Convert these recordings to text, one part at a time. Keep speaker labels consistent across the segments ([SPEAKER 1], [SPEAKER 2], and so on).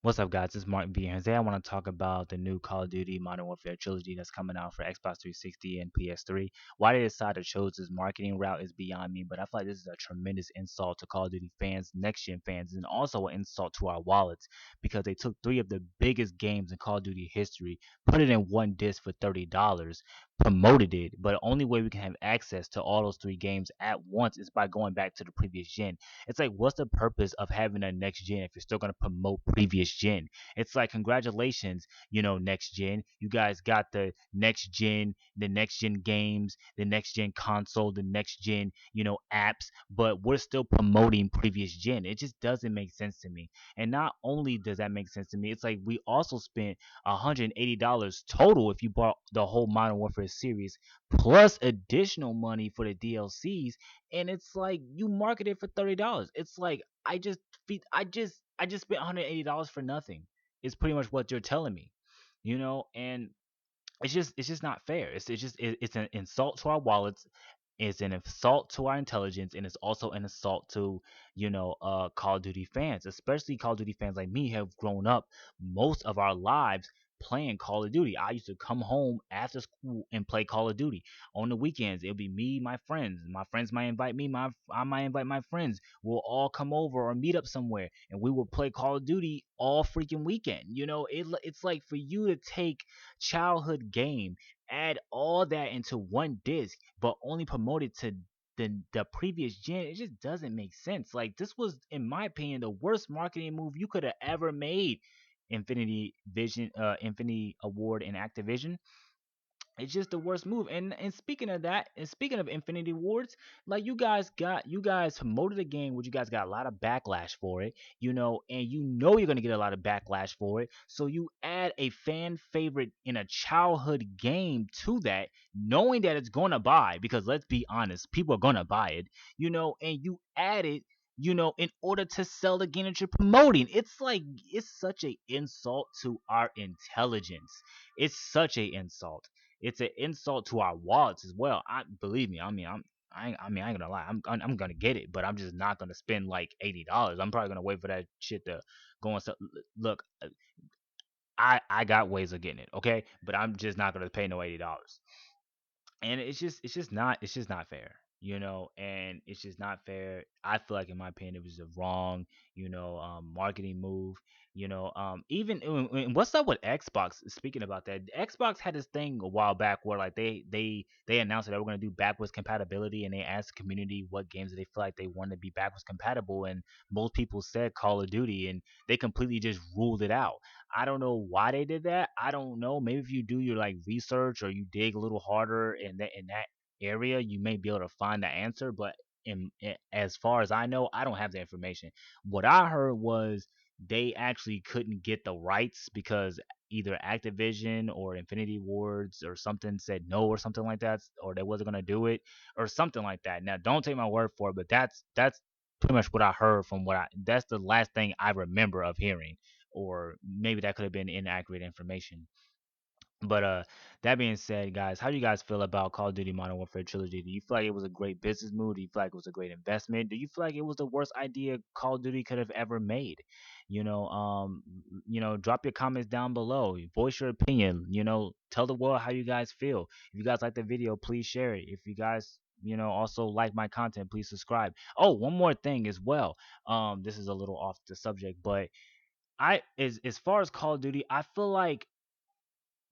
[SPEAKER 1] What's up, guys? It's Martin B. And today I want to talk about the new Call of Duty Modern Warfare Trilogy that's coming out for Xbox 360 and PS3. Why they decided to choose this marketing route is beyond me, but I feel like this is a tremendous insult to Call of Duty fans, next gen fans, and also an insult to our wallets because they took three of the biggest games in Call of Duty history, put it in one disc for $30, promoted it, but the only way we can have access to all those three games at once is by going back to the previous gen. It's like, what's the purpose of having a next gen if you're still going to promote previous gen? It's like, congratulations, next gen. You guys got the next gen games, the next gen console, the next gen, apps, but we're still promoting previous gen. It just doesn't make sense to me. And not only does that make sense to me, it's like we also spent $180 total if you bought the whole Modern Warfare series, plus additional money for the DLCs, and it's like you market it for $30. It's like I just spent $180 for nothing. It's pretty much what you're telling me, and it's just not fair. It's an insult to our wallets. It's an assault to our intelligence, and it's also an assault to Call of Duty fans, especially Call of Duty fans like me have grown up most of our lives playing Call of Duty. I used to come home after school and play Call of Duty on the weekends. It'll be me, my friends. My friends might invite me. I might invite my friends. We'll all come over or meet up somewhere, and we will play Call of Duty all freaking weekend. It's like for you to take childhood game, add all that into one disc, but only promote it to the previous gen. It just doesn't make sense. Like, this was, in my opinion, the worst marketing move you could have ever made. Infinity Award and Activision, it's just the worst move. And speaking of that, and speaking of Infinity Wards, like, you guys promoted a game which you guys got a lot of backlash for it, and you're gonna get a lot of backlash for it. So you add a fan favorite in a childhood game to that, knowing that it's gonna buy, because let's be honest, people are gonna buy it, and you add it, in order to sell the game that you're promoting. It's like, it's such a insult to our intelligence. It's such a insult. It's an insult to our wallets as well. I believe me. I ain't gonna lie. I'm gonna get it, but I'm just not gonna spend like $80. I'm probably gonna wait for that shit to go on. Look, I got ways of getting it, okay, but I'm just not gonna pay no $80. And it's just not fair, and it's just not fair. I feel like, in my opinion, it was a wrong, marketing move. Even and what's up with Xbox? Speaking about that, Xbox had this thing a while back where, like, they announced that they were going to do backwards compatibility, and they asked the community what games they feel like they wanted to be backwards compatible, and most people said Call of Duty, and they completely just ruled it out. I don't know why they did that. I don't know. Maybe if you do your, like, research, or you dig a little harder in that area, you may be able to find the answer. But as far as I know, I don't have the information. What I heard was they actually couldn't get the rights because either Activision or Infinity Wards or something said no, or something like that, or they wasn't gonna do it, or something like that. Now, don't take my word for it, but that's pretty much what I heard from what I. That's the last thing I remember of hearing, or maybe that could have been inaccurate information. But that being said, guys, how do you guys feel about Call of Duty Modern Warfare Trilogy? Do you feel like it was a great business move? Do you feel like it was a great investment? Do you feel like it was the worst idea Call of Duty could have ever made? Drop your comments down below. Voice your opinion. Tell the world how you guys feel. If you guys like the video, please share it. If you guys also like my content, please subscribe. Oh, one more thing as well. This is a little off the subject, but as far as Call of Duty, I feel like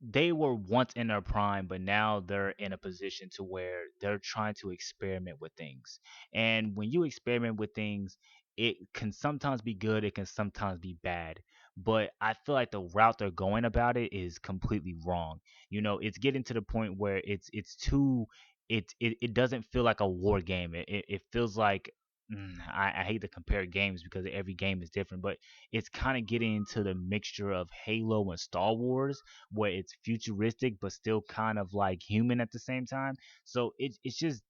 [SPEAKER 1] they were once in their prime, but now they're in a position to where they're trying to experiment with things. And when you experiment with things, it can sometimes be good, it can sometimes be bad. But I feel like the route they're going about it is completely wrong. It's getting to the point where it's too it doesn't feel like a war game. It feels like, I hate to compare games because every game is different, but it's kind of getting into the mixture of Halo and Star Wars, where it's futuristic but still kind of like human at the same time. So it's just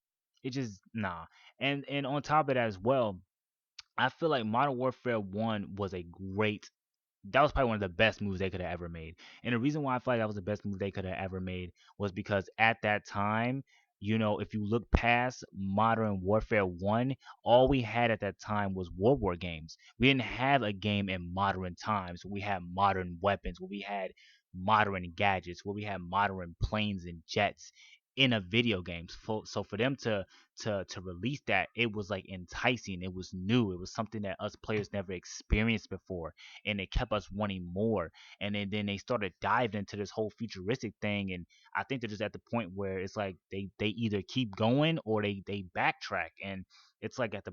[SPEAKER 1] nah. And on top of that as well, I feel like Modern Warfare 1 was a great, that was probably one of the best moves they could have ever made. And the reason why I feel like that was the best move they could have ever made was because at that time, if you look past Modern Warfare 1, all we had at that time was World War games. We didn't have a game in modern times. We had modern weapons, where we had modern gadgets, where we had modern planes and jets in a video game. So for them to release that, it was like enticing. It was new. It was something that us players never experienced before, and it kept us wanting more. And then they started diving into this whole futuristic thing, and I think they're just at the point where it's like they either keep going or they backtrack. And it's like at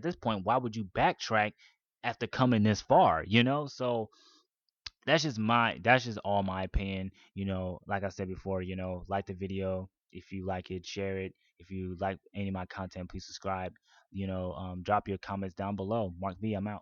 [SPEAKER 1] this point, why would you backtrack after coming this far? So that's just all my opinion. Like I said before, like the video. If you like it, share it. If you like any of my content, please subscribe. Drop your comments down below. Mark V, I'm out.